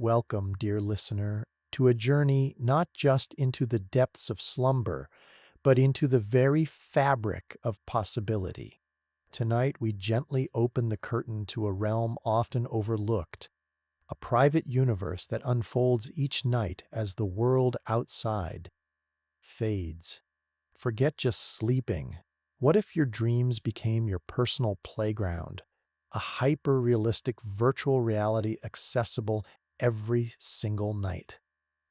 Welcome, dear listener, to a journey not just into the depths of slumber, but into the very fabric of possibility. Tonight, we gently open the curtain to a realm often overlooked, a private universe that unfolds each night as the world outside fades. Forget just sleeping. What if your dreams became your personal playground? A hyper-realistic virtual reality accessible every single night.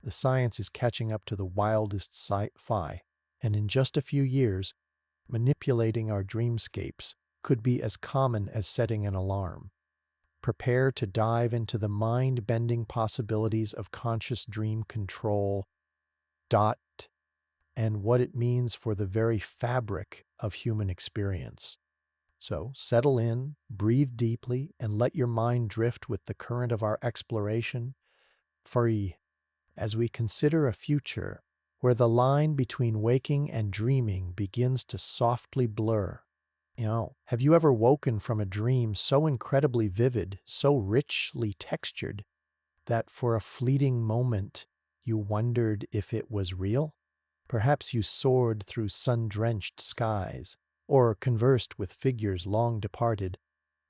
The science is catching up to the wildest sci-fi, and in just a few years, manipulating our dreamscapes could be as common as setting an alarm. Prepare to dive into the mind-bending possibilities of conscious dream control, dot, and what it means for the very fabric of human experience. So settle in, breathe deeply, and let your mind drift with the current of our exploration, free, as we consider a future where the line between waking and dreaming begins to softly blur. Have you ever woken from a dream so incredibly vivid, so richly textured, that for a fleeting moment you wondered if it was real? Perhaps you soared through sun-drenched skies, or conversed with figures long departed,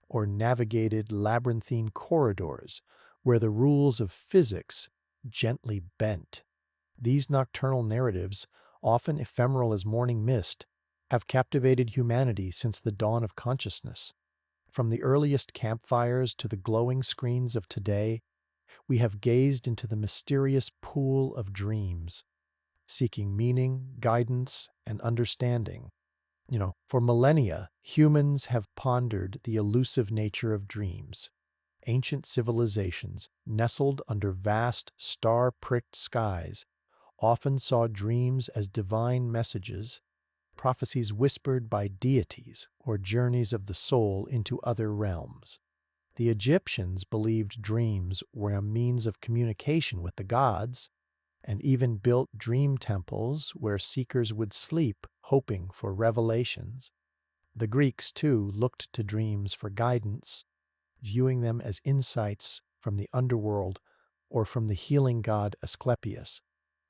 or navigated labyrinthine corridors where the rules of physics gently bent. These nocturnal narratives, often ephemeral as morning mist, have captivated humanity since the dawn of consciousness. From the earliest campfires to the glowing screens of today, we have gazed into the mysterious pool of dreams, seeking meaning, guidance, and understanding. For millennia, humans have pondered the elusive nature of dreams. Ancient civilizations, nestled under vast, star-pricked skies, often saw dreams as divine messages, prophecies whispered by deities, or journeys of the soul into other realms. The Egyptians believed dreams were a means of communication with the gods, and even built dream temples where seekers would sleep, hoping for revelations. The Greeks, too, looked to dreams for guidance, viewing them as insights from the underworld or from the healing god Asclepius.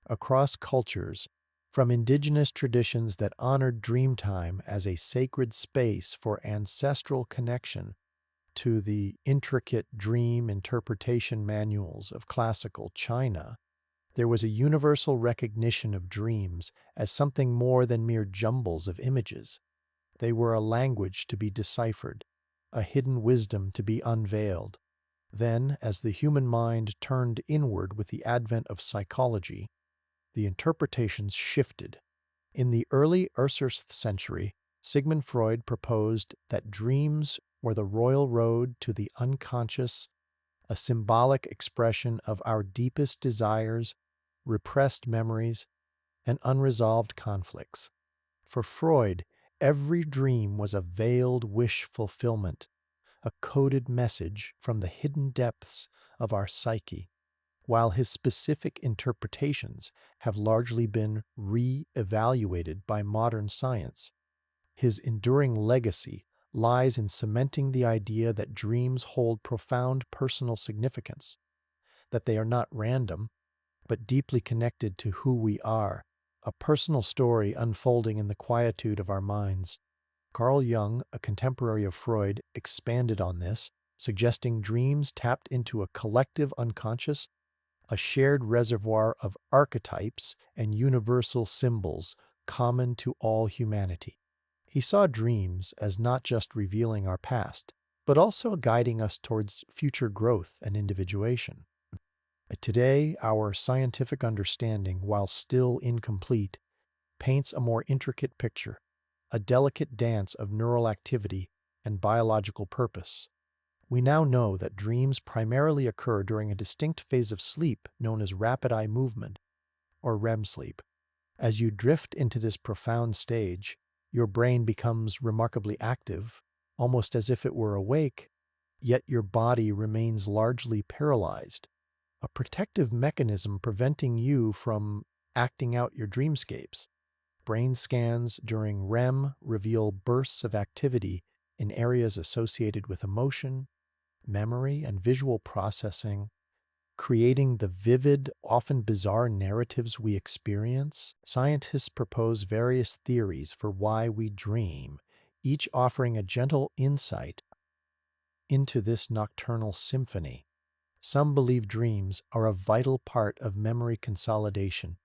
Across cultures, from indigenous traditions that honored dreamtime as a sacred space for ancestral connection, to the intricate dream interpretation manuals of classical China, there was a universal recognition of dreams as something more than mere jumbles of images. They were a language to be deciphered, a hidden wisdom to be unveiled. Then, as the human mind turned inward with the advent of psychology, the interpretations shifted. In the early Earth's century, Sigmund Freud proposed that dreams were the royal road to the unconscious, a symbolic expression of our deepest desires, repressed memories, and unresolved conflicts. For Freud, every dream was a veiled wish fulfillment, a coded message from the hidden depths of our psyche, while his specific interpretations have largely been re-evaluated by modern science. His enduring legacy lies in cementing the idea that dreams hold profound personal significance, that they are not random, but deeply connected to who we are, a personal story unfolding in the quietude of our minds. Carl Jung, a contemporary of Freud, expanded on this, suggesting dreams tapped into a collective unconscious, a shared reservoir of archetypes and universal symbols common to all humanity. He saw dreams as not just revealing our past, but also guiding us towards future growth and individuation. Today, our scientific understanding, while still incomplete, paints a more intricate picture, a delicate dance of neural activity and biological purpose. We now know that dreams primarily occur during a distinct phase of sleep known as rapid eye movement, or REM sleep. As you drift into this profound stage, your brain becomes remarkably active, almost as if it were awake, yet your body remains largely paralyzed, a protective mechanism preventing you from acting out your dreamscapes. Brain scans during REM reveal bursts of activity in areas associated with emotion, memory, and visual processing, creating the vivid, often bizarre narratives we experience. Scientists propose various theories for why we dream, each offering a gentle insight into this nocturnal symphony. Some believe dreams are a vital part of memory consolidation,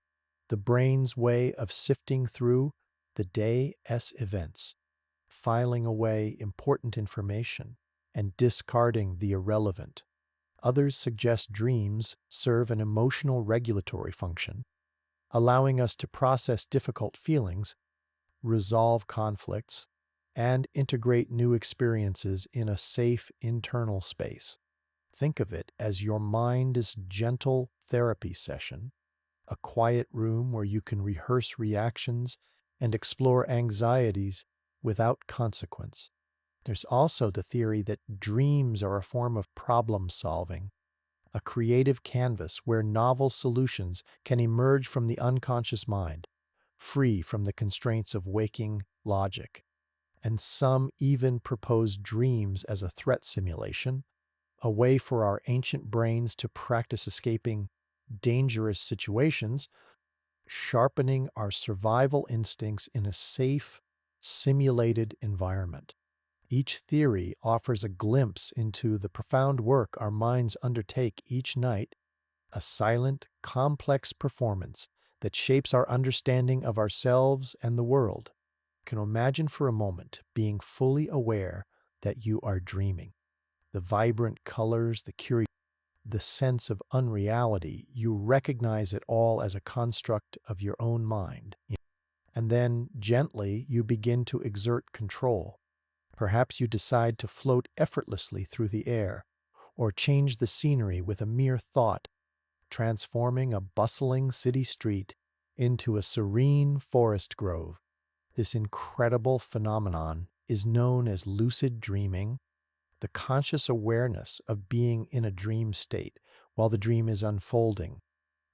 the brain's way of sifting through the day's events, filing away important information, and discarding the irrelevant. Others suggest dreams serve an emotional regulatory function, allowing us to process difficult feelings, resolve conflicts, and integrate new experiences in a safe internal space. Think of it as your mind's gentle therapy session, a quiet room where you can rehearse reactions and explore anxieties without consequence. There's also the theory that dreams are a form of problem solving, a creative canvas where novel solutions can emerge from the unconscious mind, free from the constraints of waking logic. And some even propose dreams as a threat simulation, a way for our ancient brains to practice escaping dangerous situations, sharpening our survival instincts in a safe, simulated environment. Each theory offers a glimpse into the profound work our minds undertake each night, a silent, complex performance that shapes our understanding of ourselves and the world. You can imagine for a moment being fully aware that you are dreaming. The vibrant colors, the curiosity, the sense of unreality, you recognize it all as a construct of your own mind. And then, gently, you begin to exert control. Perhaps you decide to float effortlessly through the air, or change the scenery with a mere thought, transforming a bustling city street into a serene forest grove. This incredible phenomenon is known as lucid dreaming, the conscious awareness of being in a dream state while the dream is unfolding.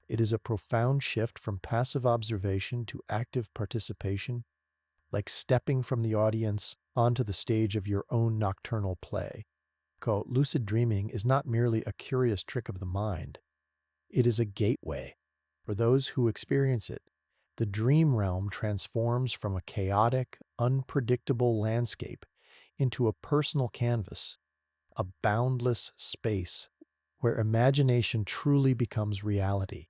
It is a profound shift from passive observation to active participation, like stepping from the audience onto the stage of your own nocturnal play. Lucid dreaming is not merely a curious trick of the mind. It is a gateway. For those who experience it, the dream realm transforms from a chaotic, unpredictable landscape into a personal canvas, a boundless space where imagination truly becomes reality.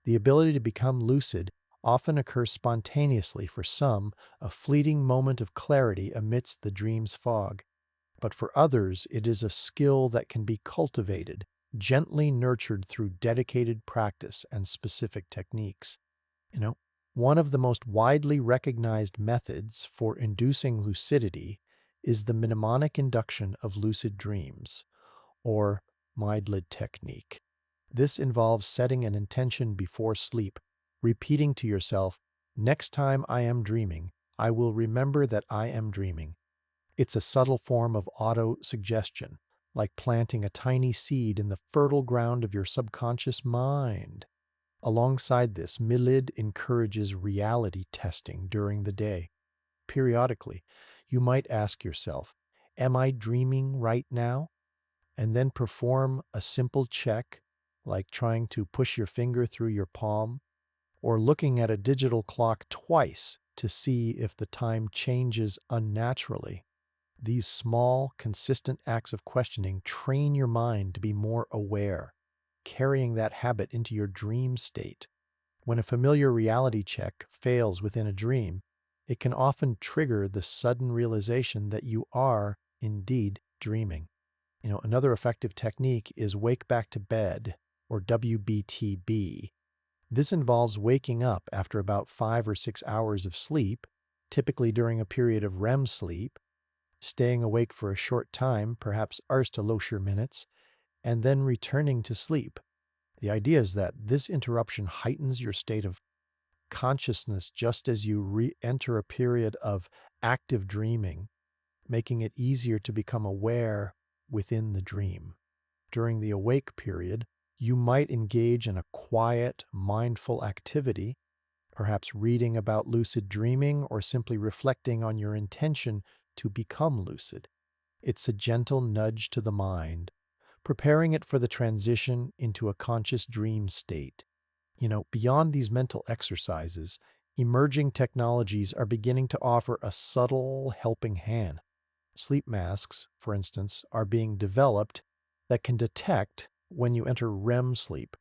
The ability to become lucid often occurs spontaneously for some, a fleeting moment of clarity amidst the dream's fog. But for others, it is a skill that can be cultivated, gently nurtured through dedicated practice and specific techniques. One of the most widely recognized methods for inducing lucidity is the mnemonic induction of lucid dreams, or Mindled technique. This involves setting an intention before sleep, repeating to yourself, "Next time I am dreaming, I will remember that I am dreaming." It's a subtle form of auto-suggestion, like planting a tiny seed in the fertile ground of your subconscious mind. Alongside this, Milid encourages reality testing during the day. Periodically, you might ask yourself, "Am I dreaming right now?" And then perform a simple check, like trying to push your finger through your palm, or looking at a digital clock twice to see if the time changes unnaturally. These small, consistent acts of questioning train your mind to be more aware, carrying that habit into your dream state. When a familiar reality check fails within a dream, it can often trigger the sudden realization that you are indeed dreaming. Another effective technique is wake back to bed, or WBTB. This involves waking up after about 5 or 6 hours of sleep, typically during a period of REM sleep, staying awake for a short time, perhaps Arstalosher minutes, and then returning to sleep. The idea is that this interruption heightens your state of consciousness just as you re-enter a period of active dreaming, making it easier to become aware within the dream. During the awake period, you might engage in a quiet, mindful activity, perhaps reading about lucid dreaming or simply reflecting on your intention to become lucid. It's a gentle nudge to the mind, preparing it for the transition into a conscious dream state. Beyond these mental exercises, emerging technologies are beginning to offer a subtle helping hand. Sleep masks, for instance, are being developed that can detect when you enter REM sleep.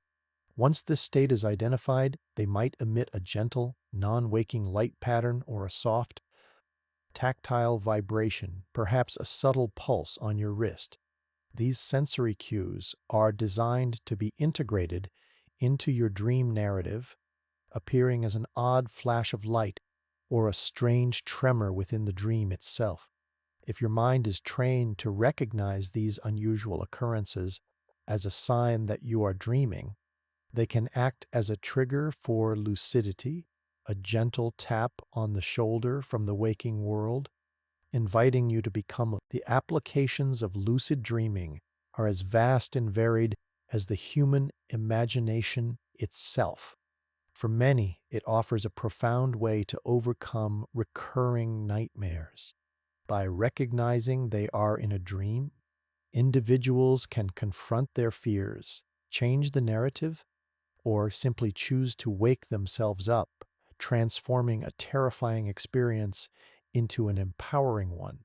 Once this state is identified, they might emit a gentle, non-waking light pattern or a soft, tactile vibration, perhaps a subtle pulse on your wrist. These sensory cues are designed to be integrated into your dream narrative, appearing as an odd flash of light or a strange tremor within the dream itself. If your mind is trained to recognize these unusual occurrences as a sign that you are dreaming, they can act as a trigger for lucidity, a gentle tap on the shoulder from the waking world, inviting you to become. The applications of lucid dreaming are as vast and varied as the human imagination itself. For many, it offers a profound way to overcome recurring nightmares. By recognizing they are in a dream, individuals can confront their fears, change the narrative, or simply choose to wake themselves up, transforming a terrifying experience into an empowering one.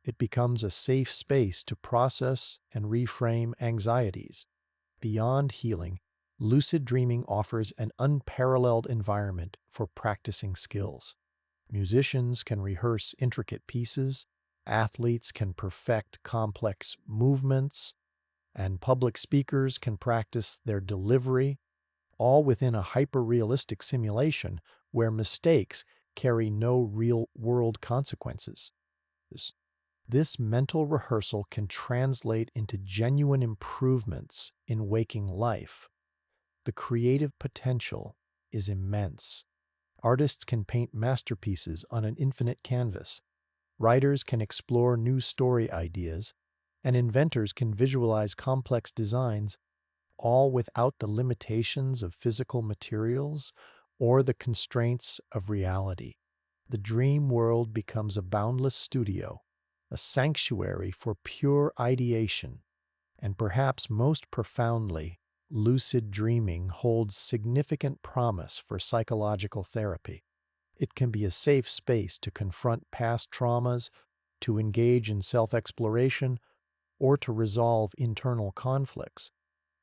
It becomes a safe space to process and reframe anxieties. Beyond healing, lucid dreaming offers an unparalleled environment for practicing skills. Musicians can rehearse intricate pieces, athletes can perfect complex movements, and public speakers can practice their delivery, all within a hyper-realistic simulation where mistakes carry no real-world consequences. This mental rehearsal can translate into genuine improvements in waking life. The creative potential is immense. Artists can paint masterpieces on an infinite canvas. Writers can explore new story ideas, and inventors can visualize complex designs, all without the limitations of physical materials or the constraints of reality. The dream world becomes a boundless studio, a sanctuary for pure ideation, and perhaps most profoundly, lucid dreaming holds significant promise for psychological therapy. It can be a safe space to confront past traumas, to engage in self-exploration, or to resolve internal conflicts.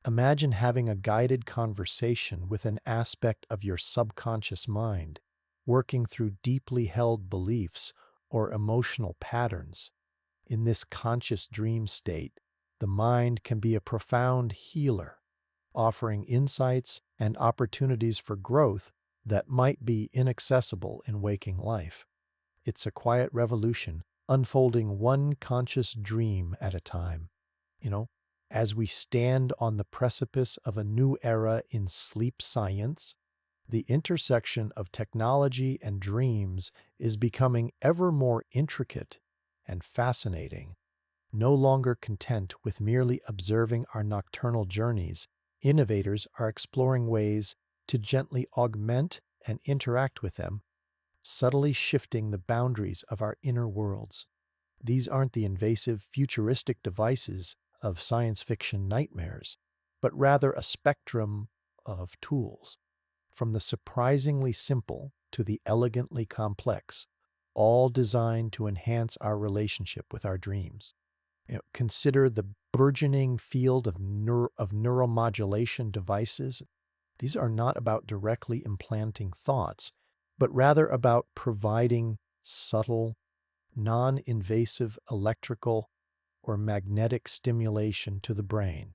Imagine having a guided conversation with an aspect of your subconscious mind, working through deeply held beliefs or emotional patterns. In this conscious dream state, the mind can be a profound healer, offering insights and opportunities for growth that might be inaccessible in waking life. It's a quiet revolution, unfolding one conscious dream at a time. You know, as we stand on the precipice of a new era in sleep science, the intersection of technology and dreams is becoming ever more intricate and fascinating. No longer content with merely observing our nocturnal journeys, innovators are exploring ways to gently augment and interact with them, subtly shifting the boundaries of our inner worlds. These aren't the invasive, futuristic devices of science fiction nightmares, but rather a spectrum of tools, from the surprisingly simple to the elegantly complex, all designed to enhance our relationship with our dreams. Consider the burgeoning field of neuromodulation devices. These are not about directly implanting thoughts, but rather about providing subtle, non-invasive electrical or magnetic stimulation to the brain.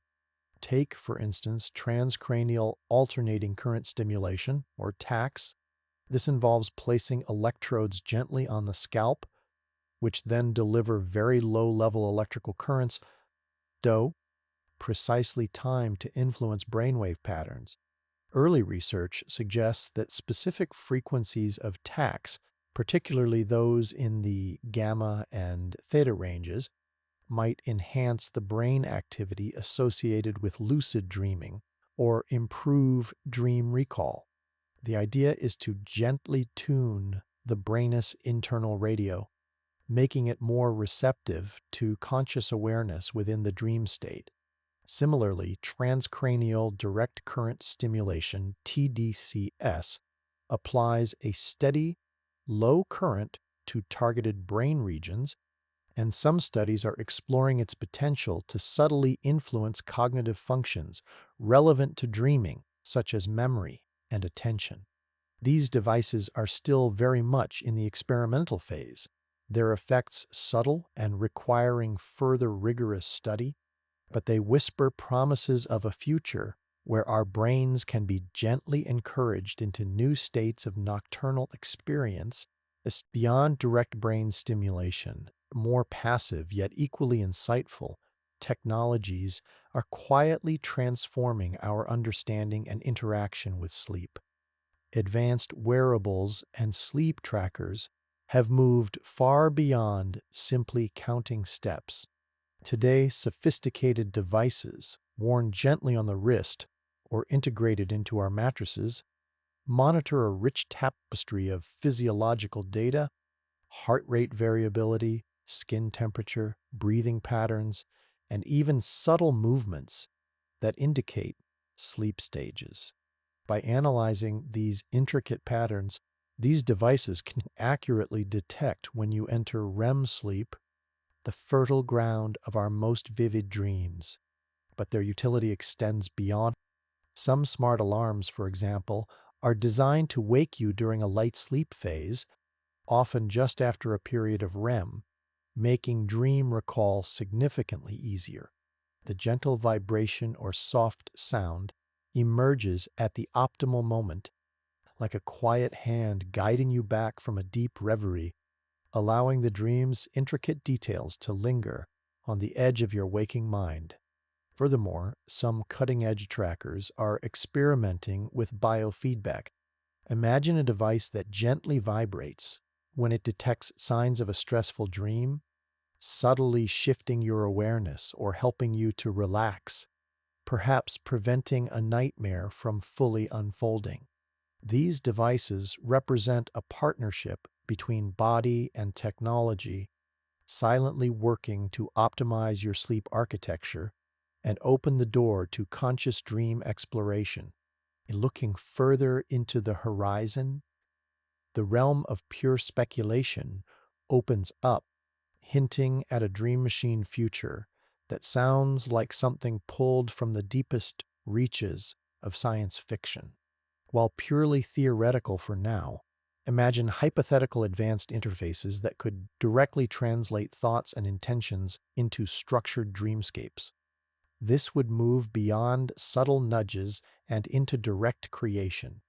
Take, for instance, transcranial alternating current stimulation, or tACS. This involves placing electrodes gently on the scalp, which then deliver very low-level electrical currents, though precisely timed to influence brainwave patterns. Early research suggests that specific frequencies of tACS, particularly those in the gamma and theta ranges, might enhance the brain activity associated with lucid dreaming or improve dream recall. The idea is to gently tune the brain's internal radio, making it more receptive to conscious awareness within the dream state. Similarly, transcranial direct current stimulation, TDCS, applies a steady, low current to targeted brain regions, and some studies are exploring its potential to subtly influence cognitive functions relevant to dreaming, such as memory and attention. These devices are still very much in the experimental phase, their effects subtle and requiring further rigorous study, but they whisper promises of a future where our brains can be gently encouraged into new states of nocturnal experience beyond direct brain stimulation. More passive yet equally insightful technologies are quietly transforming our understanding and interaction with sleep. Advanced wearables and sleep trackers have moved far beyond simply counting steps. Today, sophisticated devices, worn gently on the wrist or integrated into our mattresses, monitor a rich tapestry of physiological data, heart rate variability, skin temperature, breathing patterns, and even subtle movements that indicate sleep stages. By analyzing these intricate patterns, these devices can accurately detect when you enter REM sleep, the fertile ground of our most vivid dreams. But their utility extends beyond. Some smart alarms, for example, are designed to wake you during a light sleep phase, often just after a period of REM, making dream recall significantly easier. The gentle vibration or soft sound emerges at the optimal moment, like a quiet hand guiding you back from a deep reverie, allowing the dream's intricate details to linger on the edge of your waking mind. Furthermore, some cutting-edge trackers are experimenting with biofeedback. Imagine a device that gently vibrates when it detects signs of a stressful dream, subtly shifting your awareness or helping you to relax, perhaps preventing a nightmare from fully unfolding. These devices represent a partnership between body and technology, silently working to optimize your sleep architecture and open the door to conscious dream exploration. Looking further into the horizon, the realm of pure speculation opens up, hinting at a dream machine future that sounds like something pulled from the deepest reaches of science fiction. While purely theoretical for now, imagine hypothetical advanced interfaces that could directly translate thoughts and intentions into structured dreamscapes. This would move beyond subtle nudges and into direct creation.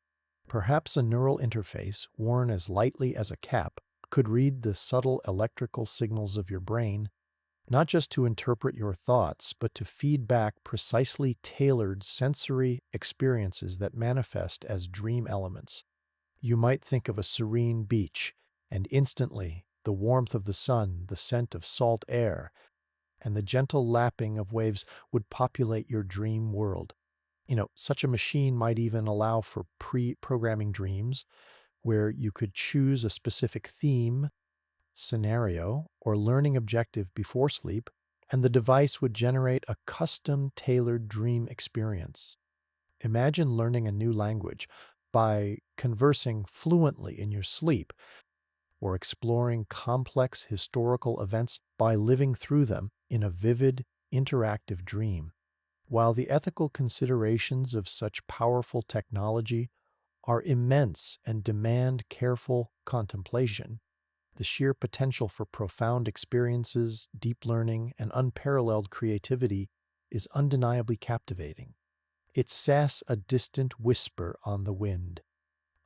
Perhaps a neural interface, worn as lightly as a cap, could read the subtle electrical signals of your brain, not just to interpret your thoughts, but to feed back precisely tailored sensory experiences that manifest as dream elements. You might think of a serene beach, and instantly the warmth of the sun, the scent of salt air, and the gentle lapping of waves would populate your dream world. Such a machine might even allow for pre-programming dreams, where you could choose a specific theme, scenario, or learning objective before sleep, and the device would generate a custom-tailored dream experience. Imagine learning a new language by conversing fluently in your sleep, or exploring complex historical events by living through them in a vivid, interactive dream. While the ethical considerations of such powerful technology are immense and demand careful contemplation, the sheer potential for profound experiences, deep learning, and unparalleled creativity is undeniably captivating. It says a distant whisper on the wind,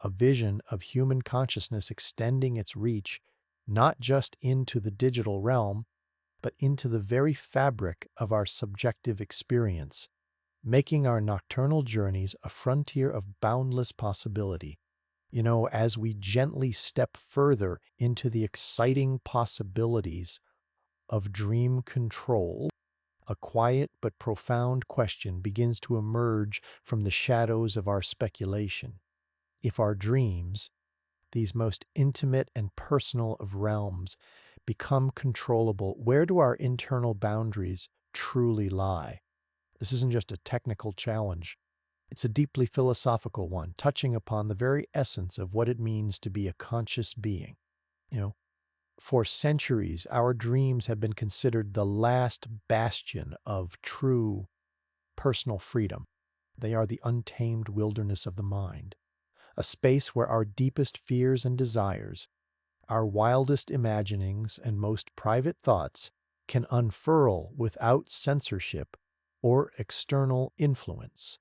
a vision of human consciousness extending its reach not just into the digital realm, but into the very fabric of our subjective experience, making our nocturnal journeys a frontier of boundless possibility. As we gently step further into the exciting possibilities of dream control, a quiet but profound question begins to emerge from the shadows of our speculation. If our dreams, these most intimate and personal of realms, become controllable, where do our internal boundaries truly lie? This isn't just a technical challenge. It's a deeply philosophical one, touching upon the very essence of what it means to be a conscious being. You know, for centuries, our dreams have been considered the last bastion of true personal freedom. They are the untamed wilderness of the mind, a space where our deepest fears and desires, our wildest imaginings and most private thoughts can unfurl without censorship or external influence.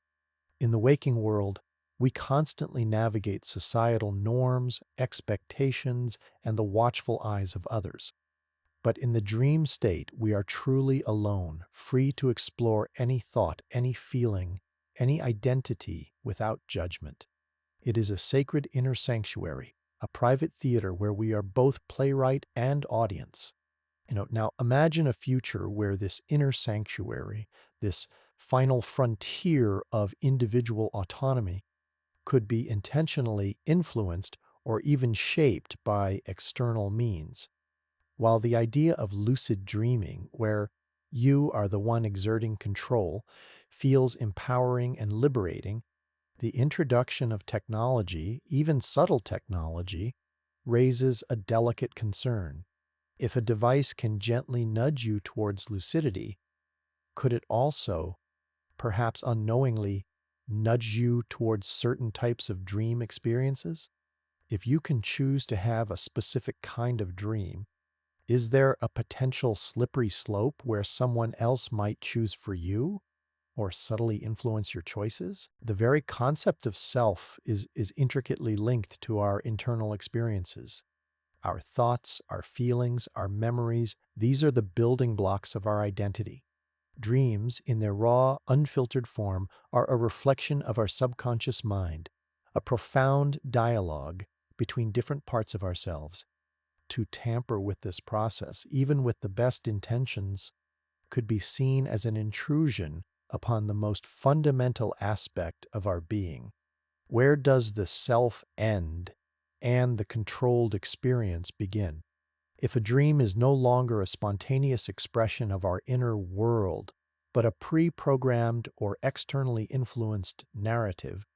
In the waking world, we constantly navigate societal norms, expectations, and the watchful eyes of others. But in the dream state, we are truly alone, free to explore any thought, any feeling, any identity without judgment. It is a sacred inner sanctuary, a private theater where we are both playwright and audience. Now imagine a future where this inner sanctuary, this final frontier of individual autonomy, could be intentionally influenced or even shaped by external means. While the idea of lucid dreaming, where you are the one exerting control, feels empowering and liberating, the introduction of technology, even subtle technology, raises a delicate concern. If a device can gently nudge you towards lucidity, could it also, perhaps unknowingly, nudge you towards certain types of dream experiences? If you can choose to have a specific kind of dream, is there a potential slippery slope where someone else might choose for you or subtly influence your choices? The very concept of self is intricately linked to our internal experiences. Our thoughts, our feelings, our memories, these are the building blocks of our identity. Dreams, in their raw, unfiltered form, are a reflection of our subconscious mind, a profound dialogue between different parts of ourselves. To tamper with this process, even with the best intentions, could be seen as an intrusion upon the most fundamental aspect of our being. Where does the self end and the controlled experience begin? If a dream is no longer a spontaneous expression of our inner world, but a pre-programmed or externally influenced narrative,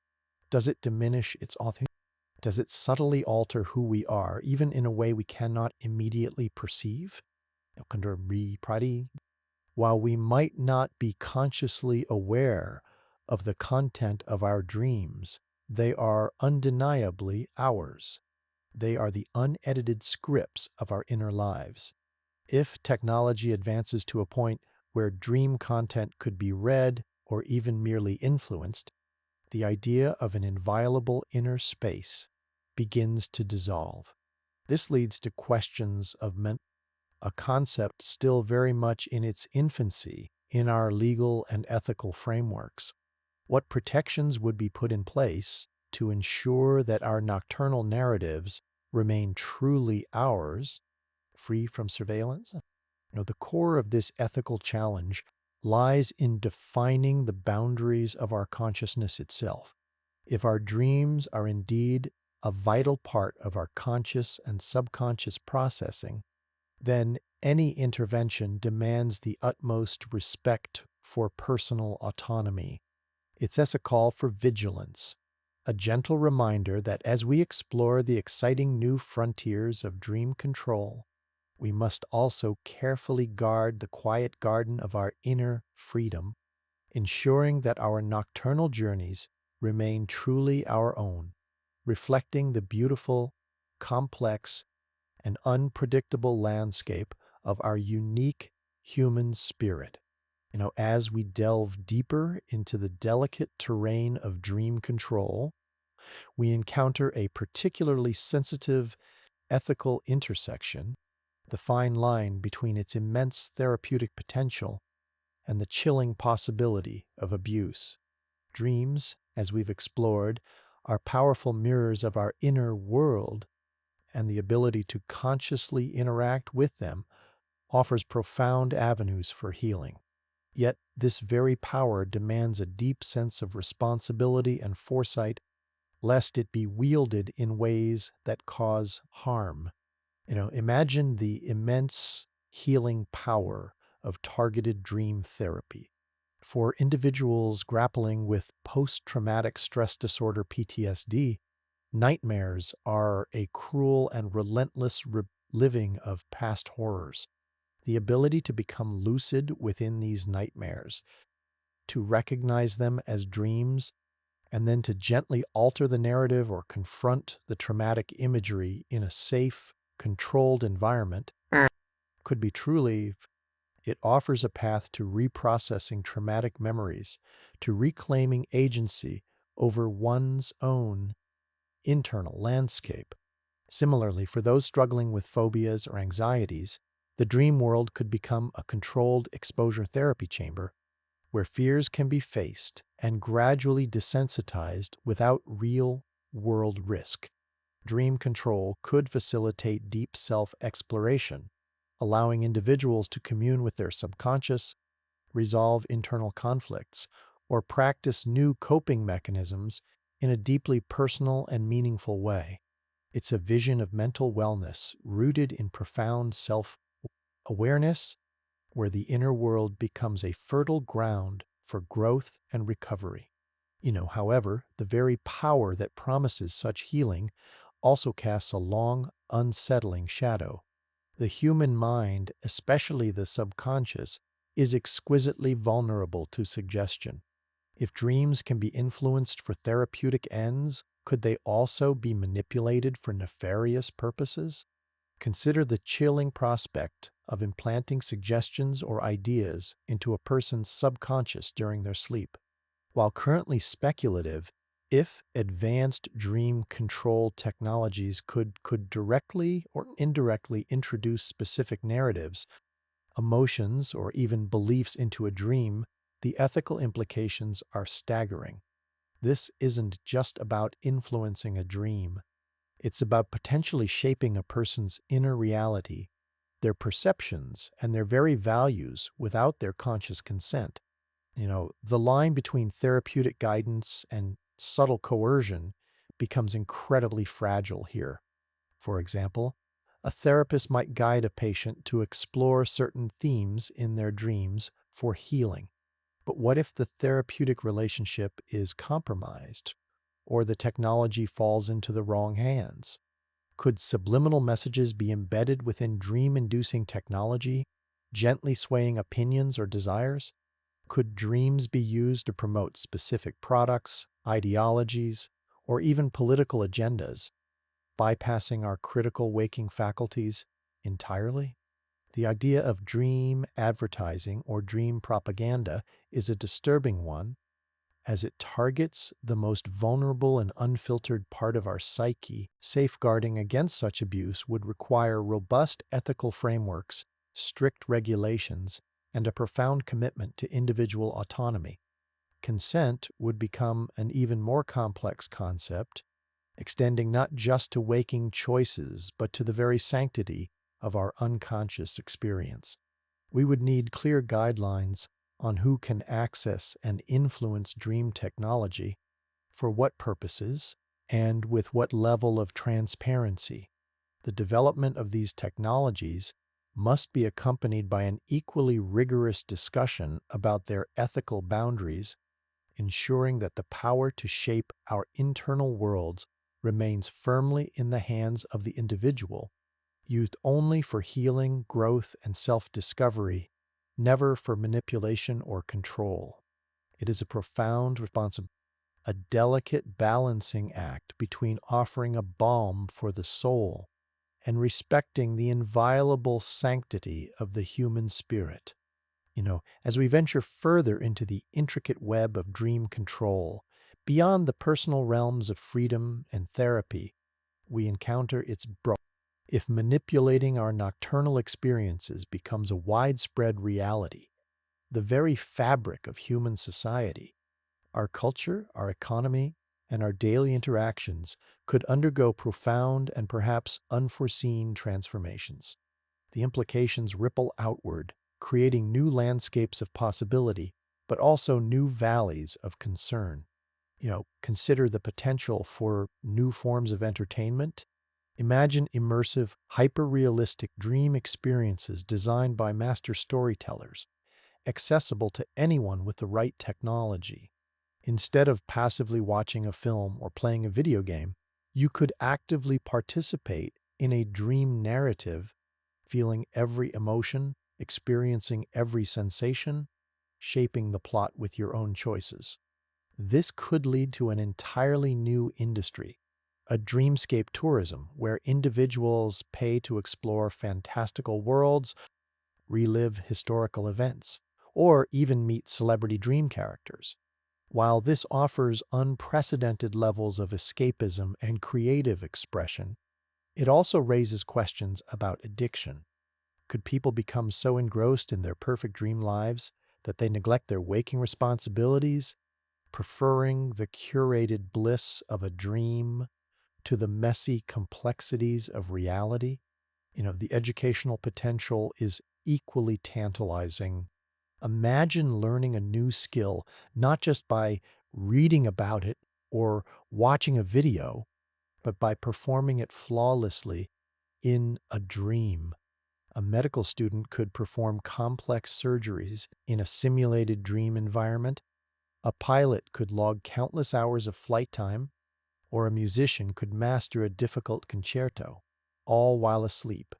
does it diminish its authenticity? Does it subtly alter who we are, even in a way we cannot immediately perceive? While we might not be consciously aware of the content of our dreams, they are undeniably ours. They are the unedited scripts of our inner lives. If technology advances to a point where dream content could be read or even merely influenced, the idea of an inviolable inner space begins to dissolve. This leads to questions of a concept still very much in its infancy in our legal and ethical frameworks. What protections would be put in place to ensure that our nocturnal narratives remain truly ours, free from surveillance? The core of this ethical challenge lies in defining the boundaries of our consciousness itself. If our dreams are indeed a vital part of our conscious and subconscious processing, then any intervention demands the utmost respect for personal autonomy. It's as a call for vigilance, a gentle reminder that as we explore the exciting new frontiers of dream control, we must also carefully guard the quiet garden of our inner freedom, ensuring that our nocturnal journeys remain truly our own, reflecting the beautiful, complex, and unpredictable landscape of our unique human spirit. As we delve deeper into the delicate terrain of dream control, we encounter a particularly sensitive ethical intersection, the fine line between its immense therapeutic potential and the chilling possibility of abuse. Dreams, as we've explored, are powerful mirrors of our inner world, and the ability to consciously interact with them offers profound avenues for healing. Yet this very power demands a deep sense of responsibility and foresight, lest it be wielded in ways that cause harm. Imagine the immense healing power of targeted dream therapy. For individuals grappling with post-traumatic stress disorder PTSD, nightmares are a cruel and relentless reliving of past horrors. The ability to become lucid within these nightmares, to recognize them as dreams, and then to gently alter the narrative or confront the traumatic imagery in a safe, controlled environment could be truly. It offers a path to reprocessing traumatic memories, to reclaiming agency over one's own internal landscape. Similarly, for those struggling with phobias or anxieties, the dream world could become a controlled exposure therapy chamber where fears can be faced and gradually desensitized without real world risk. Dream control could facilitate deep self-exploration, allowing individuals to commune with their subconscious, resolve internal conflicts, or practice new coping mechanisms in a deeply personal and meaningful way. It's a vision of mental wellness rooted in profound self-awareness, where the inner world becomes a fertile ground for growth and recovery. However, the very power that promises such healing also casts a long, unsettling shadow. The human mind, especially the subconscious, is exquisitely vulnerable to suggestion. If dreams can be influenced for therapeutic ends, could they also be manipulated for nefarious purposes? Consider the chilling prospect of implanting suggestions or ideas into a person's subconscious during their sleep. While currently speculative, if advanced dream control technologies could directly or indirectly introduce specific narratives, emotions, or even beliefs into a dream, the ethical implications are staggering. This isn't just about influencing a dream. It's about potentially shaping a person's inner reality, their perceptions, and their very values without their conscious consent. The line between therapeutic guidance and subtle coercion becomes incredibly fragile here. For example, a therapist might guide a patient to explore certain themes in their dreams for healing. But what if the therapeutic relationship is compromised, or the technology falls into the wrong hands? Could subliminal messages be embedded within dream-inducing technology, gently swaying opinions or desires? Could dreams be used to promote specific products, ideologies, or even political agendas, bypassing our critical waking faculties entirely? The idea of dream advertising or dream propaganda is a disturbing one, as it targets the most vulnerable and unfiltered part of our psyche. Safeguarding against such abuse would require robust ethical frameworks, strict regulations, and a profound commitment to individual autonomy. Consent would become an even more complex concept, extending not just to waking choices, but to the very sanctity of our unconscious experience. We would need clear guidelines on who can access and influence dream technology, for what purposes, and with what level of transparency. The development of these technologies must be accompanied by an equally rigorous discussion about their ethical boundaries, ensuring that the power to shape our internal worlds remains firmly in the hands of the individual, used only for healing, growth, and self-discovery, never for manipulation or control. It is a profound responsibility, a delicate balancing act between offering a balm for the soul and respecting the inviolable sanctity of the human spirit. As we venture further into the intricate web of dream control, beyond the personal realms of freedom and therapy, we encounter its broad. If manipulating our nocturnal experiences becomes a widespread reality, the very fabric of human society, our culture, our economy, and our daily interactions could undergo profound and perhaps unforeseen transformations. The implications ripple outward, creating new landscapes of possibility, but also new valleys of concern. Consider the potential for new forms of entertainment. Imagine immersive, hyper-realistic dream experiences designed by master storytellers, accessible to anyone with the right technology. Instead of passively watching a film or playing a video game, you could actively participate in a dream narrative, feeling every emotion, experiencing every sensation, shaping the plot with your own choices. This could lead to an entirely new industry, a dreamscape tourism where individuals pay to explore fantastical worlds, relive historical events, or even meet celebrity dream characters. While this offers unprecedented levels of escapism and creative expression, it also raises questions about addiction. Could people become so engrossed in their perfect dream lives that they neglect their waking responsibilities, preferring the curated bliss of a dream to the messy complexities of reality? The educational potential is equally tantalizing. Imagine learning a new skill not just by reading about it or watching a video, but by performing it flawlessly in a dream. A medical student could perform complex surgeries in a simulated dream environment. A pilot could log countless hours of flight time, or a musician could master a difficult concerto, all while asleep.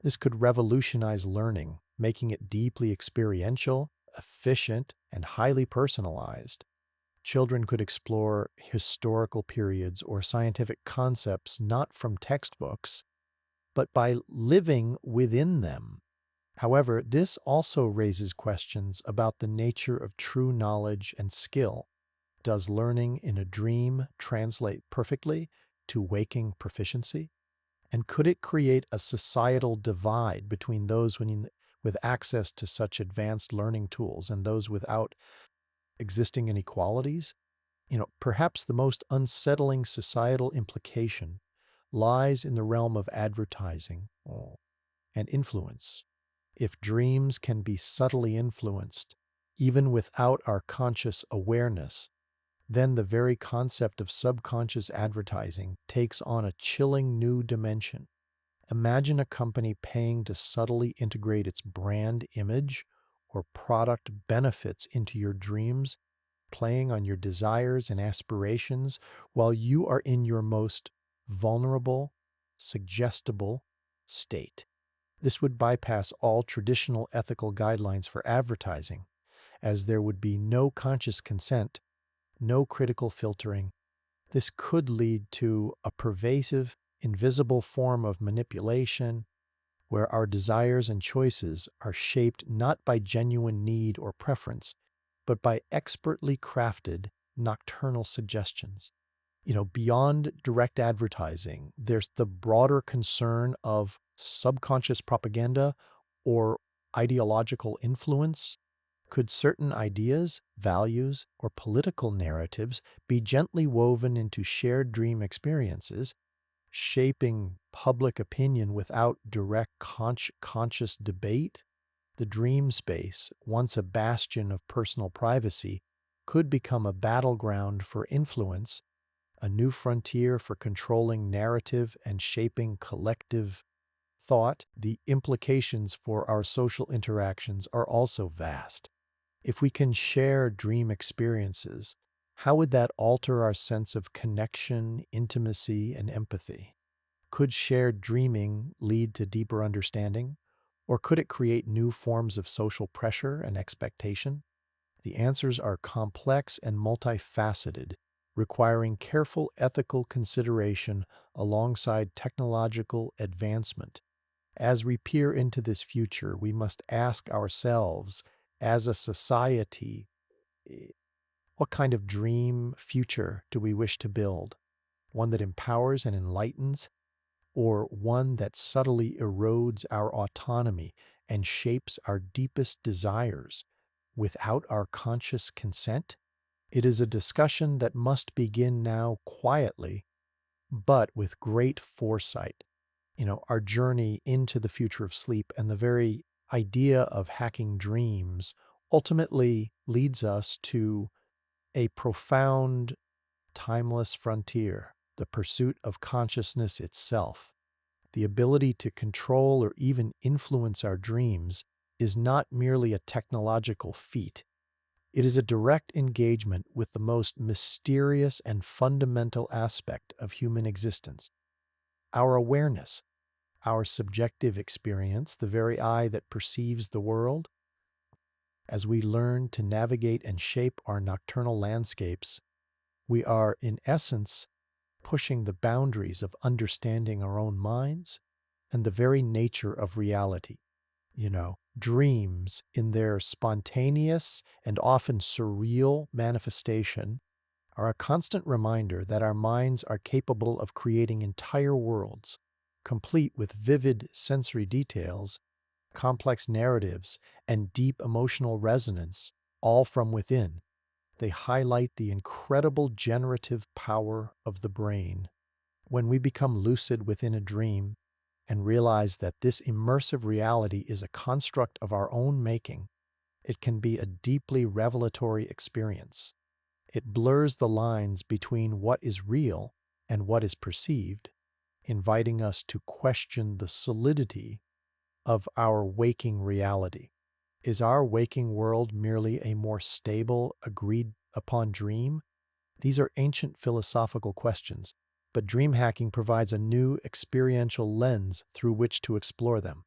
This could revolutionize learning, making it deeply experiential, efficient, and highly personalized. Children could explore historical periods or scientific concepts not from textbooks, but by living within them. However, this also raises questions about the nature of true knowledge and skill. Does learning in a dream translate perfectly to waking proficiency? And could it create a societal divide between those with access to such advanced learning tools and those without, existing inequalities? Perhaps the most unsettling societal implication lies in the realm of advertising and influence. If dreams can be subtly influenced, even without our conscious awareness, then the very concept of subconscious advertising takes on a chilling new dimension. Imagine a company paying to subtly integrate its brand image or product benefits into your dreams, playing on your desires and aspirations while you are in your most vulnerable, suggestible state. This would bypass all traditional ethical guidelines for advertising, as there would be no conscious consent, no critical filtering. This could lead to a pervasive, invisible form of manipulation where our desires and choices are shaped not by genuine need or preference, but by expertly crafted nocturnal suggestions. Beyond direct advertising, there's the broader concern of subconscious propaganda or ideological influence. Could certain ideas, values, or political narratives be gently woven into shared dream experiences, shaping public opinion without direct conscious debate? The dream space, once a bastion of personal privacy, could become a battleground for influence, a new frontier for controlling narrative and shaping collective thought. The implications for our social interactions are also vast. If we can share dream experiences, how would that alter our sense of connection, intimacy, and empathy? Could shared dreaming lead to deeper understanding? Or could it create new forms of social pressure and expectation? The answers are complex and multifaceted, requiring careful ethical consideration alongside technological advancement. As we peer into this future, we must ask ourselves, as a society, eh, what kind of dream future do we wish to build? One that empowers and enlightens, or one that subtly erodes our autonomy and shapes our deepest desires without our conscious consent? It is a discussion that must begin now quietly, but with great foresight. Our journey into the future of sleep and the very idea of hacking dreams ultimately leads us to a profound, timeless frontier, the pursuit of consciousness itself. The ability to control or even influence our dreams is not merely a technological feat. It is a direct engagement with the most mysterious and fundamental aspect of human existence, our awareness, our subjective experience, the very eye that perceives the world. As we learn to navigate and shape our nocturnal landscapes, we are, in essence, pushing the boundaries of understanding our own minds and the very nature of reality. Dreams, in their spontaneous and often surreal manifestation, are a constant reminder that our minds are capable of creating entire worlds, complete with vivid sensory details, complex narratives, and deep emotional resonance, all from within. They highlight the incredible generative power of the brain. When we become lucid within a dream and realize that this immersive reality is a construct of our own making, it can be a deeply revelatory experience. It blurs the lines between what is real and what is perceived, inviting us to question the solidity of our waking reality. Is our waking world merely a more stable, agreed upon dream? These are ancient philosophical questions, but dream hacking provides a new experiential lens through which to explore them.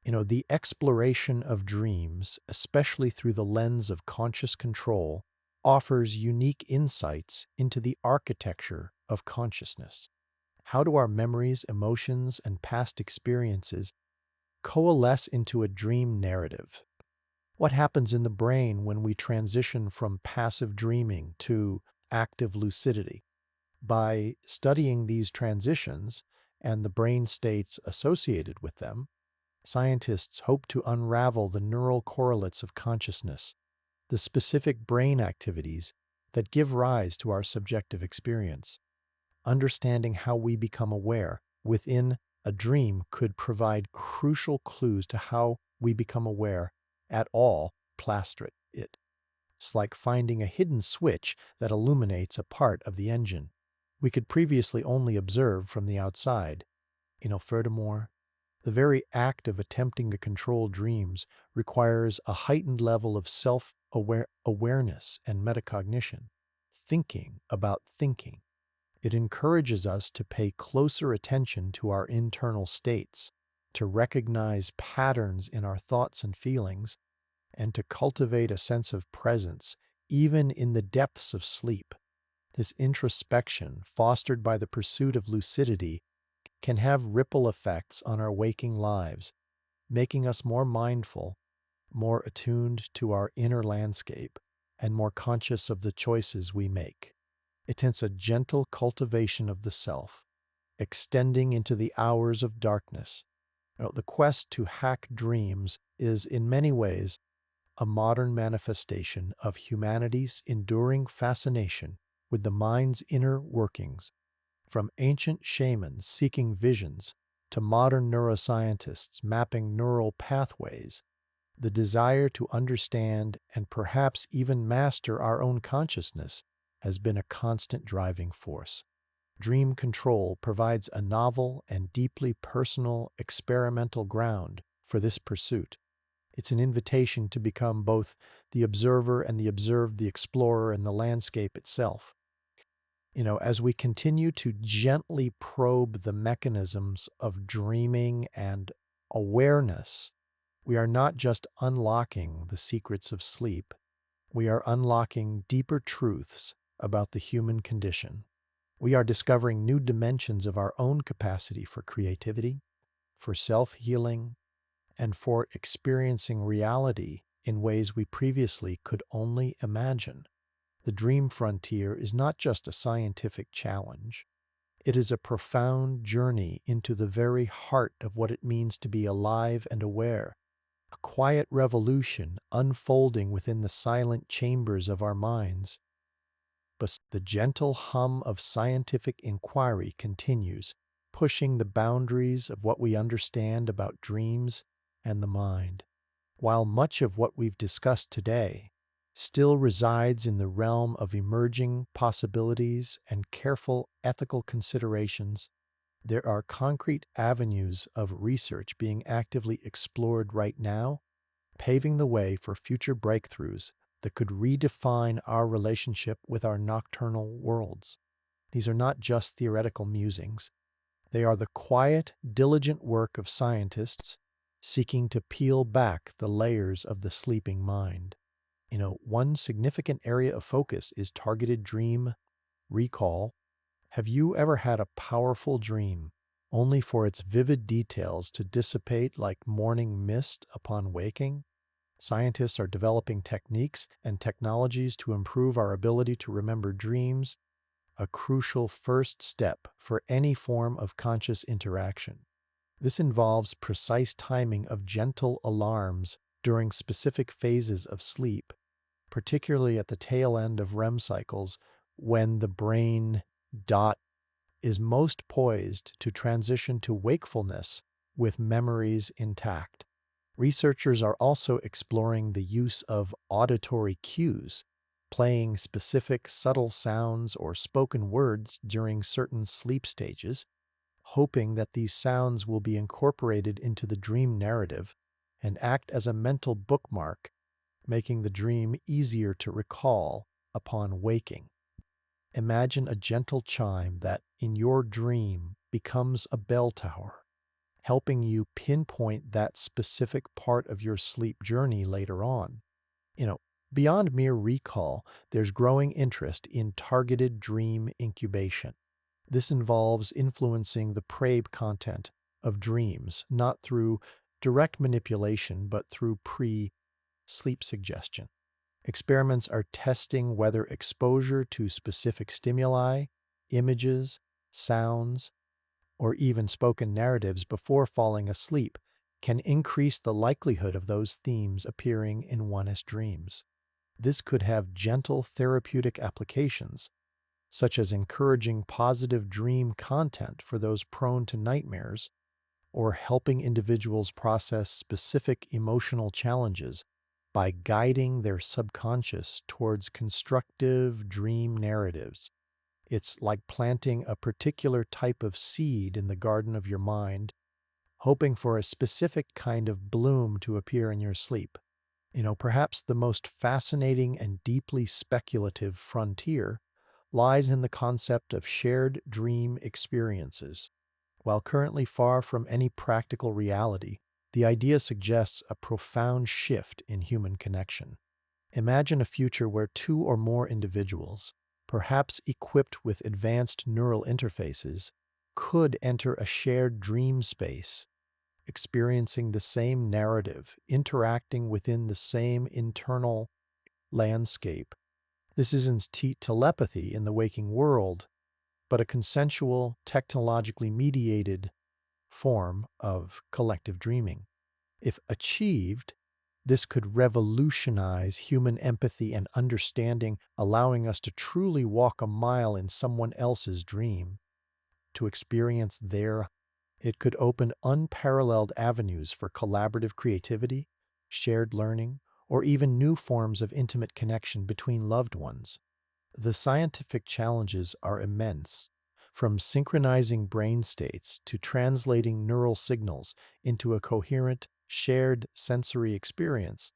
The exploration of dreams, especially through the lens of conscious control, offers unique insights into the architecture of consciousness. How do our memories, emotions, and past experiences coalesce into a dream narrative? What happens in the brain when we transition from passive dreaming to active lucidity? By studying these transitions and the brain states associated with them, scientists hope to unravel the neural correlates of consciousness, the specific brain activities that give rise to our subjective experience. Understanding how we become aware within a dream could provide crucial clues to how we become aware at all. Plaster it. It's like finding a hidden switch that illuminates a part of the engine we could previously only observe from the outside. Furthermore, the very act of attempting to control dreams requires a heightened level of self-awareness and metacognition, thinking about thinking. It encourages us to pay closer attention to our internal states, to recognize patterns in our thoughts and feelings, and to cultivate a sense of presence even in the depths of sleep. This introspection, fostered by the pursuit of lucidity, can have ripple effects on our waking lives, making us more mindful, more attuned to our inner landscape, and more conscious of the choices we make. It is a gentle cultivation of the self, extending into the hours of darkness. The quest to hack dreams is, in many ways, a modern manifestation of humanity's enduring fascination with the mind's inner workings. From ancient shamans seeking visions to modern neuroscientists mapping neural pathways, the desire to understand and perhaps even master our own consciousness has been a constant driving force. Dream control provides a novel and deeply personal experimental ground for this pursuit. It's an invitation to become both the observer and the observed, the explorer and the landscape itself. As we continue to gently probe the mechanisms of dreaming and awareness, we are not just unlocking the secrets of sleep, we are unlocking deeper truths about the human condition. We are discovering new dimensions of our own capacity for creativity, for self-healing, and for experiencing reality in ways we previously could only imagine. The dream frontier is not just a scientific challenge. It is a profound journey into the very heart of what it means to be alive and aware, a quiet revolution unfolding within the silent chambers of our minds. But the gentle hum of scientific inquiry continues, pushing the boundaries of what we understand about dreams and the mind. While much of what we've discussed today still resides in the realm of emerging possibilities and careful ethical considerations, there are concrete avenues of research being actively explored right now, paving the way for future breakthroughs that could redefine our relationship with our nocturnal worlds. These are not just theoretical musings. They are the quiet, diligent work of scientists seeking to peel back the layers of the sleeping mind. One significant area of focus is targeted dream recall. Have you ever had a powerful dream only for its vivid details to dissipate like morning mist upon waking? Scientists are developing techniques and technologies to improve our ability to remember dreams, a crucial first step for any form of conscious interaction. This involves precise timing of gentle alarms during specific phases of sleep, particularly at the tail end of REM cycles when the brain dot is most poised to transition to wakefulness with memories intact. Researchers are also exploring the use of auditory cues, playing specific subtle sounds or spoken words during certain sleep stages, hoping that these sounds will be incorporated into the dream narrative and act as a mental bookmark, making the dream easier to recall upon waking. Imagine a gentle chime that, in your dream, becomes a bell tower, helping you pinpoint that specific part of your sleep journey later on. You know, Beyond mere recall, there's growing interest in targeted dream incubation. This involves influencing the prey content of dreams, not through direct manipulation, but through pre-sleep suggestion. Experiments are testing whether exposure to specific stimuli, images, sounds, or even spoken narratives before falling asleep can increase the likelihood of those themes appearing in one's dreams. This could have gentle therapeutic applications, such as encouraging positive dream content for those prone to nightmares, or helping individuals process specific emotional challenges by guiding their subconscious towards constructive dream narratives. It's like planting a particular type of seed in the garden of your mind, hoping for a specific kind of bloom to appear in your sleep. Perhaps the most fascinating and deeply speculative frontier lies in the concept of shared dream experiences. While currently far from any practical reality, the idea suggests a profound shift in human connection. Imagine a future where two or more individuals, perhaps equipped with advanced neural interfaces, could enter a shared dream space, experiencing the same narrative, interacting within the same internal landscape. This isn't telepathy in the waking world, but a consensual, technologically mediated form of collective dreaming. If achieved, this could revolutionize human empathy and understanding, allowing us to truly walk a mile in someone else's dream, to experience their. It could open unparalleled avenues for collaborative creativity, shared learning, or even new forms of intimate connection between loved ones. The scientific challenges are immense, from synchronizing brain states to translating neural signals into a coherent, shared sensory experience,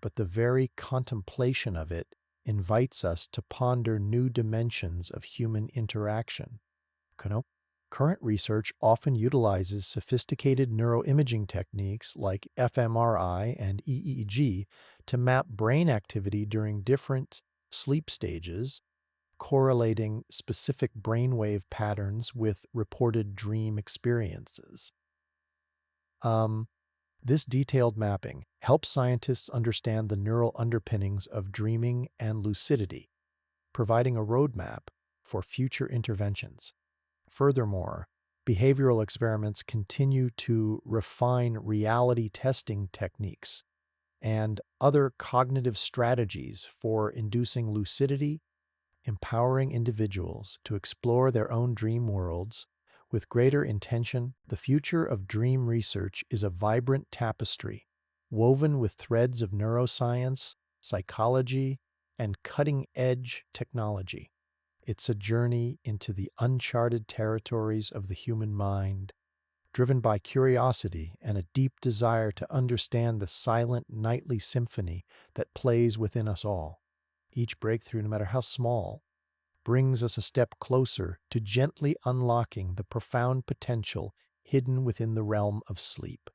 but the very contemplation of it invites us to ponder new dimensions of human interaction. Kano? Current research often utilizes sophisticated neuroimaging techniques like fMRI and EEG to map brain activity during different sleep stages, correlating specific brainwave patterns with reported dream experiences. This detailed mapping helps scientists understand the neural underpinnings of dreaming and lucidity, providing a roadmap for future interventions. Furthermore, behavioral experiments continue to refine reality testing techniques and other cognitive strategies for inducing lucidity, empowering individuals to explore their own dream worlds with greater intention. The future of dream research is a vibrant tapestry, woven with threads of neuroscience, psychology, and cutting-edge technology. It's a journey into the uncharted territories of the human mind, driven by curiosity and a deep desire to understand the silent nightly symphony that plays within us all. Each breakthrough, no matter how small, brings us a step closer to gently unlocking the profound potential hidden within the realm of sleep.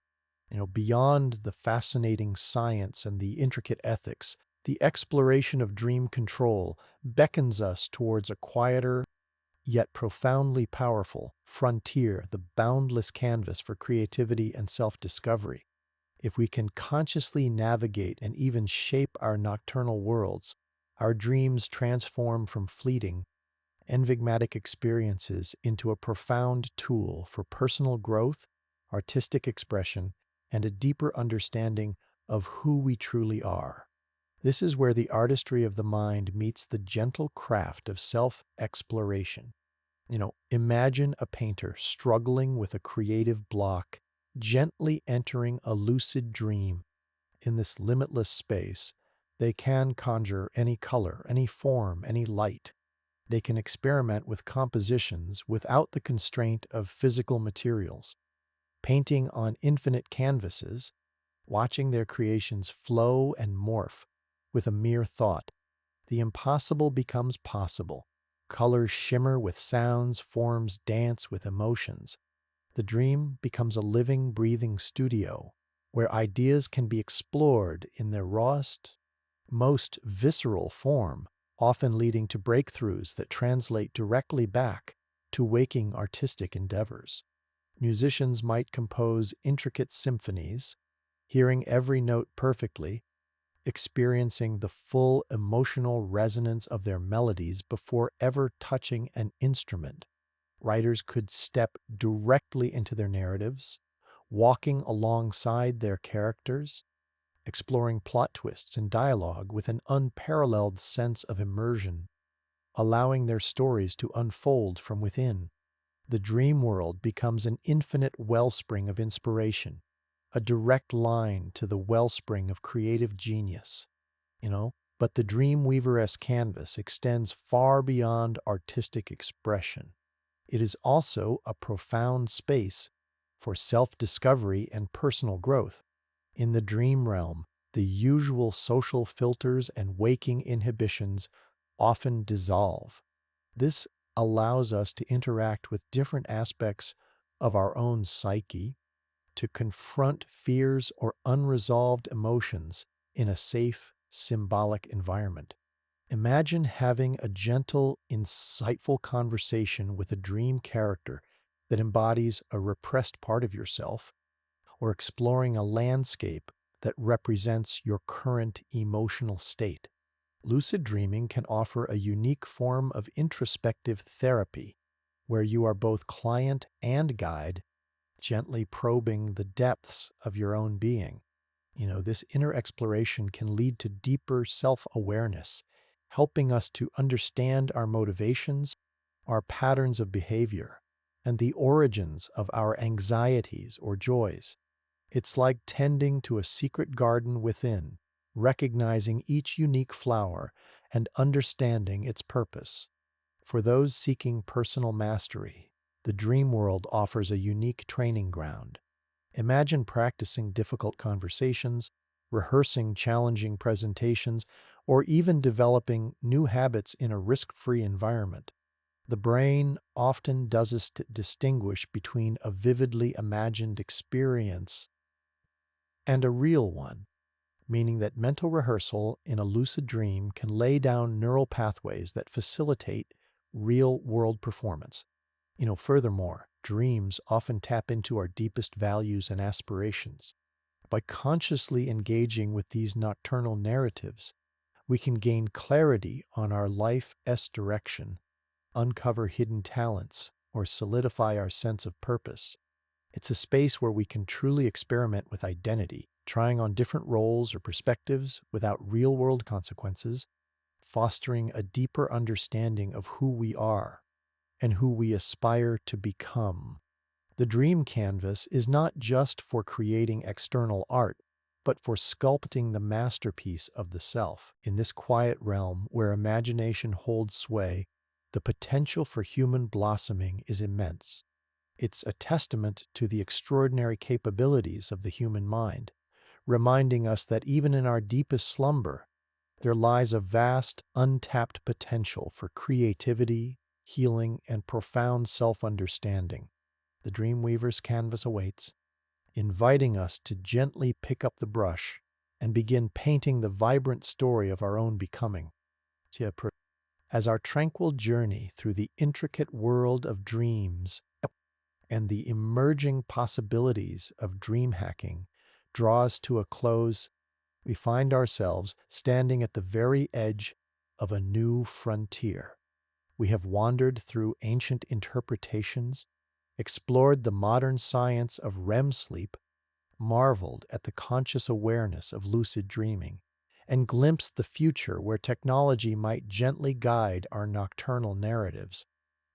Beyond the fascinating science and the intricate ethics, the exploration of dream control beckons us towards a quieter, yet profoundly powerful frontier, the boundless canvas for creativity and self-discovery. If we can consciously navigate and even shape our nocturnal worlds, our dreams transform from fleeting, enigmatic experiences into a profound tool for personal growth, artistic expression, and a deeper understanding of who we truly are. This is where the artistry of the mind meets the gentle craft of self-exploration. Imagine a painter struggling with a creative block, gently entering a lucid dream. In this limitless space, they can conjure any color, any form, any light. They can experiment with compositions without the constraint of physical materials, painting on infinite canvases, watching their creations flow and morph with a mere thought. The impossible becomes possible. Colors shimmer with sounds, forms dance with emotions. The dream becomes a living, breathing studio where ideas can be explored in their rawest, most visceral form, often leading to breakthroughs that translate directly back to waking artistic endeavors. Musicians might compose intricate symphonies, hearing every note perfectly, experiencing the full emotional resonance of their melodies before ever touching an instrument. Writers could step directly into their narratives, walking alongside their characters, exploring plot twists and dialogue with an unparalleled sense of immersion, allowing their stories to unfold from within. The dream world becomes an infinite wellspring of inspiration, a direct line to the wellspring of creative genius. But the Dreamweaver-esque canvas extends far beyond artistic expression. It is also a profound space for self-discovery and personal growth. In the dream realm, the usual social filters and waking inhibitions often dissolve. This allows us to interact with different aspects of our own psyche, to confront fears or unresolved emotions in a safe, symbolic environment. Imagine having a gentle, insightful conversation with a dream character that embodies a repressed part of yourself, or exploring a landscape that represents your current emotional state. Lucid dreaming can offer a unique form of introspective therapy, where you are both client and guide, gently probing the depths of your own being. This inner exploration can lead to deeper self-awareness, helping us to understand our motivations, our patterns of behavior, and the origins of our anxieties or joys. It's like tending to a secret garden within, recognizing each unique flower and understanding its purpose. For those seeking personal mastery, the dream world offers a unique training ground. Imagine practicing difficult conversations, rehearsing challenging presentations, or even developing new habits in a risk-free environment. The brain often does us to distinguish between a vividly imagined experience and a real one, meaning that mental rehearsal in a lucid dream can lay down neural pathways that facilitate real-world performance. Furthermore, dreams often tap into our deepest values and aspirations. By consciously engaging with these nocturnal narratives, we can gain clarity on our life's direction, uncover hidden talents, or solidify our sense of purpose. It's a space where we can truly experiment with identity, trying on different roles or perspectives without real-world consequences, fostering a deeper understanding of who we are and who we aspire to become. The dream canvas is not just for creating external art, but for sculpting the masterpiece of the self. In this quiet realm where imagination holds sway, the potential for human blossoming is immense. It's a testament to the extraordinary capabilities of the human mind, reminding us that even in our deepest slumber, there lies a vast, untapped potential for creativity, healing, and profound self-understanding. The Dreamweaver's canvas awaits, inviting us to gently pick up the brush and begin painting the vibrant story of our own becoming. As our tranquil journey through the intricate world of dreams and the emerging possibilities of dream hacking draws to a close, we find ourselves standing at the very edge of a new frontier. We have wandered through ancient interpretations, explored the modern science of REM sleep, marveled at the conscious awareness of lucid dreaming, and glimpsed the future where technology might gently guide our nocturnal narratives.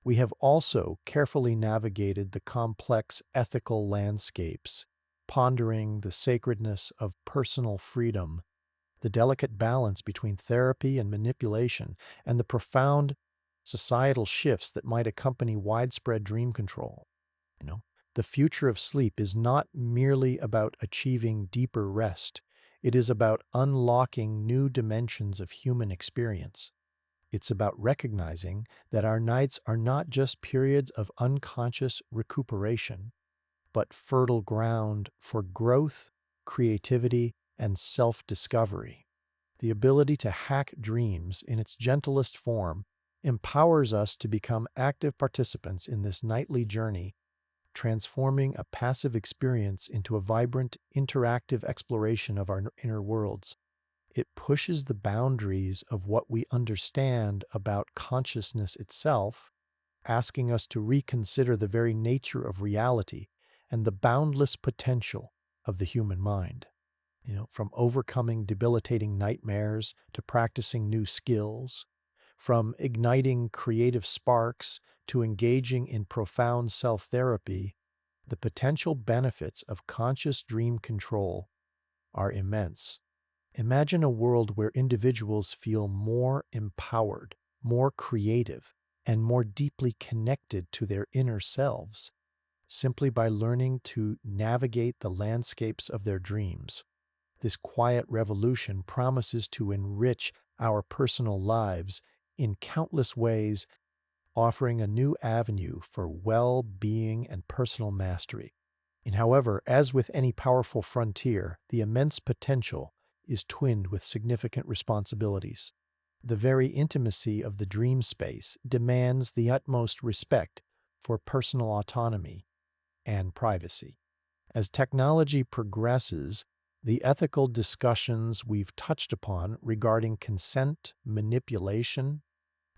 We have also carefully navigated the complex ethical landscapes, pondering the sacredness of personal freedom, the delicate balance between therapy and manipulation, and the profound societal shifts that might accompany widespread dream control. You know, the future of sleep is not merely about achieving deeper rest. It is about unlocking new dimensions of human experience. It's about recognizing that our nights are not just periods of unconscious recuperation, but fertile ground for growth, creativity, and self-discovery. The ability to hack dreams in its gentlest form empowers us to become active participants in this nightly journey, transforming a passive experience into a vibrant, interactive exploration of our inner worlds. It pushes the boundaries of what we understand about consciousness itself, asking us to reconsider the very nature of reality and the boundless potential of the human mind. From overcoming debilitating nightmares to practicing new skills, from igniting creative sparks to engaging in profound self-therapy, the potential benefits of conscious dream control are immense. Imagine a world where individuals feel more empowered, more creative, and more deeply connected to their inner selves, simply by learning to navigate the landscapes of their dreams. This quiet revolution promises to enrich our personal lives in countless ways, offering a new avenue for well-being and personal mastery. However, as with any powerful frontier, the immense potential is twinned with significant responsibilities. The very intimacy of the dream space demands the utmost respect for personal autonomy and privacy. As technology progresses, the ethical discussions we've touched upon regarding consent, manipulation,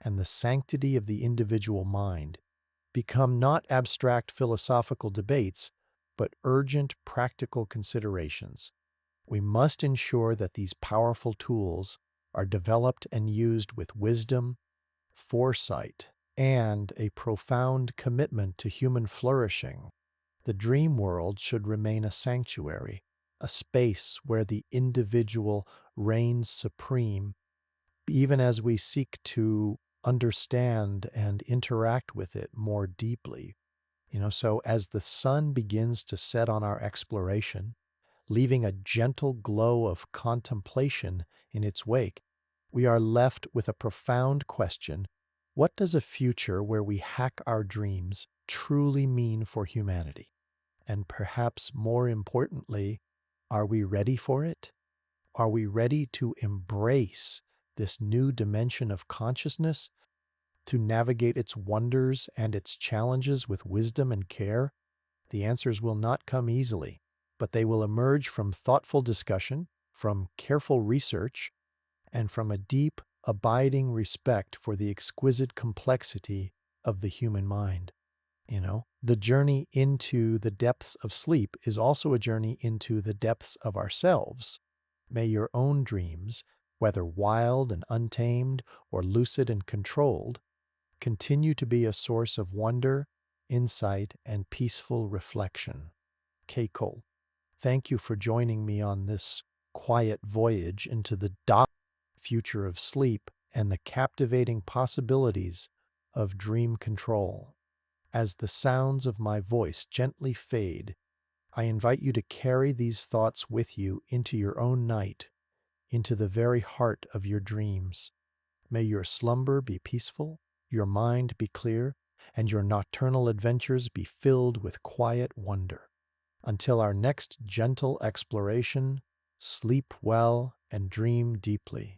and the sanctity of the individual mind become not abstract philosophical debates, but urgent practical considerations. We must ensure that these powerful tools are developed and used with wisdom, foresight, and a profound commitment to human flourishing. The dream world should remain a sanctuary, a space where the individual reigns supreme, even as we seek to understand and interact with it more deeply. So as the sun begins to set on our exploration, leaving a gentle glow of contemplation in its wake, we are left with a profound question. What does a future where we hack our dreams truly mean for humanity? And perhaps more importantly, are we ready for it? Are we ready to embrace this new dimension of consciousness, to navigate its wonders and its challenges with wisdom and care? The answers will not come easily, but they will emerge from thoughtful discussion, from careful research, and from a deep, abiding respect for the exquisite complexity of the human mind. The journey into the depths of sleep is also a journey into the depths of ourselves. May your own dreams, whether wild and untamed or lucid and controlled, continue to be a source of wonder, insight, and peaceful reflection. K. Cole, thank you for joining me on this quiet voyage into the dark future of sleep and the captivating possibilities of dream control. As the sounds of my voice gently fade, I invite you to carry these thoughts with you into your own night, into the very heart of your dreams. May your slumber be peaceful, your mind be clear, and your nocturnal adventures be filled with quiet wonder. Until our next gentle exploration, sleep well and dream deeply.